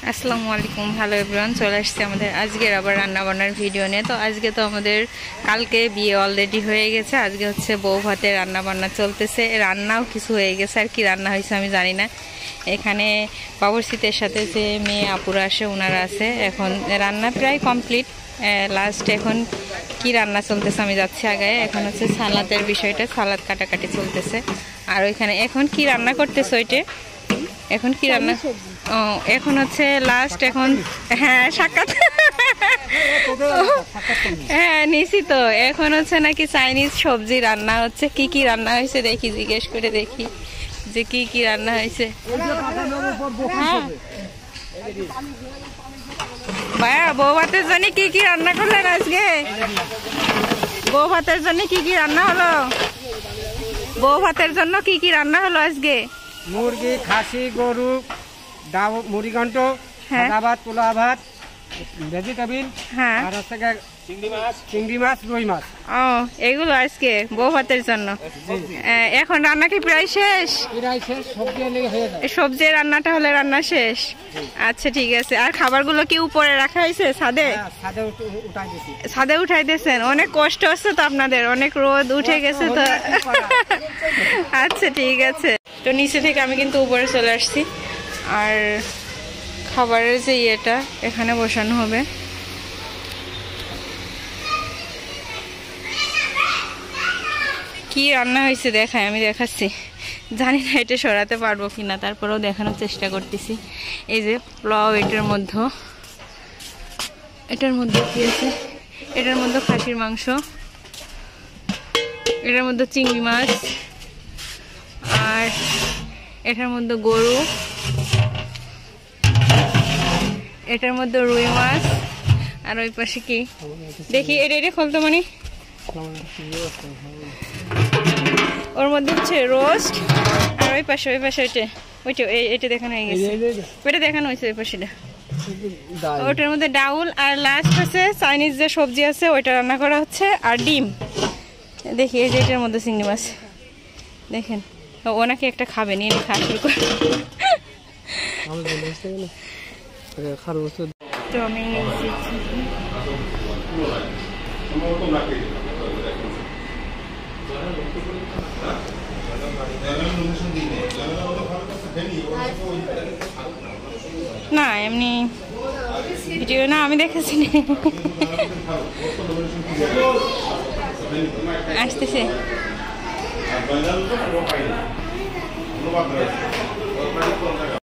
আসসালামু আলাইকুম। Hello everyone, চলে আসছে আমাদের আজকের আবার রান্নাবান্নার ভিডিও নিয়ে। তো আজকে তো আমাদের কালকে বিয়ে অলরেডি হয়ে গেছে, আজকে হচ্ছে বউ ভাতে রান্নাবান্না চলতেছে, রান্নাও কিছু হয়ে গেছে। আর কি রান্না হয়েছে আমি জানি না। এখানে বাবুর্চিদের সাথে যে মেয়ে আপুরা আসে ওনারা আছে, এখন রান্না প্রায় কমপ্লিট। লাস্ট এখন কি রান্না চলতেছে আমি যাচ্ছি আগে। এখন হচ্ছে সালাদের বিষয়টা, সালাদ কাটাকাটি চলতেছে। আর ওইখানে এখন কি রান্না করতেছে ওইটা, এখন কি রান্না? ও এখন হচ্ছে লাস্ট এখন, হ্যাঁ সাক্ষাৎ, হ্যাঁ নিছি তো। এখন হচ্ছে নাকি চাইনিজ সবজি রান্না হচ্ছে। কি কি রান্না হয়েছে দেখি, জিজ্ঞেস করে দেখি যে কি কি রান্না হয়েছে। হ্যাঁ ভাইয়া, বউ ভাতের জন্য কি কি রান্না করলেন আজকে? বউ ভাতের জন্য কি কি রান্না হলো? বউ ভাতের জন্য কি কি রান্না হলো আজকে? মুরগি, খাসি, গরু, মুড়িঘণ্ট, সাদা ভাত, পোলা ভাত, ভেজিটেবিল, হ্যাঁ, আর হচ্ছে চিংড়ি মাছ, রুই মাছ। ও এগুলো আজকে বউ ভাতের জন্য। এখন রান্না কি প্রায় শেষ? সবজি রান্নাটা হলে রান্না শেষ। আচ্ছা ঠিক আছে। আর খাবারগুলো কি উপরে রাখা হয়েছে ছাদে? ছাদে উঠাই দিয়েছেন? অনেক কষ্ট হচ্ছে তো আপনাদের, অনেক রোদ উঠে গেছে তো। আচ্ছা ঠিক আছে। তো নিচে থেকে আমি কিন্তু উপরে চলে আসছি। আর খাবারের যে ইয়েটা এখানে বসানো হবে। কি রান্না হয়েছে দেখায়, আমি দেখাচ্ছি। জানি না এটা সরাতে পারবো কিনা, তারপরেও দেখানোর চেষ্টা করতেছি। এই যে পোলাও, এটার মধ্যে কি আছে? এটার মধ্যে খাসির মাংস, এটার মধ্যে চিংড়ি মাছ, আর এটার মধ্যে গরু, এটার মধ্যে রুই মাছ, আর ওই পাশে কি দেখি, এটা খুলতো মানে ওর মধ্যে হচ্ছে রোস্ট। আর ওই পাশে এটা দেখানো হয়ে গেছে, ওইটা দেখানো হয়েছে ওই পাশেটা, ওটার মধ্যে ডাউল। আর লাস্ট হচ্ছে চাইনিজ যে সবজি আছে ওইটা রান্না করা হচ্ছে, আর ডিম। দেখি এই যে এটার মধ্যে চিংড়ি মাছ দেখেন। ওনাকে একটা খাবে, নিয়ে খাওয়া শুরু করে। তো আমি না এমনি ভিডিও না, আমি দেখেছি আসতেছে।